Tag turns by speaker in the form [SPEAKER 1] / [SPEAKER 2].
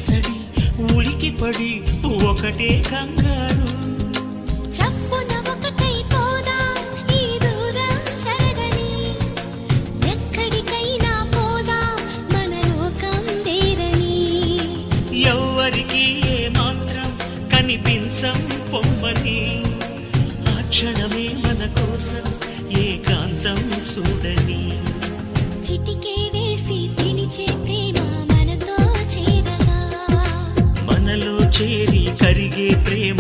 [SPEAKER 1] అలసడి ఉలికిపడి ఒకటే కంగారు.
[SPEAKER 2] చప్పున ఒకటై పోదా ఈ దూరం చెరగని, ఎక్కడికైనా పోదా మన లోకం వేరని.
[SPEAKER 1] ఎవ్వరికి ఏ మాత్రం కనిపించం పొమ్మని, ఆ క్షణమే మన కోసం ఏకాంతం చూడని.
[SPEAKER 2] చిటికే వేసి పిలిచే ప్రేమ మనతో చేరగా,
[SPEAKER 1] మనలో చేరి కరిగే ప్రేమ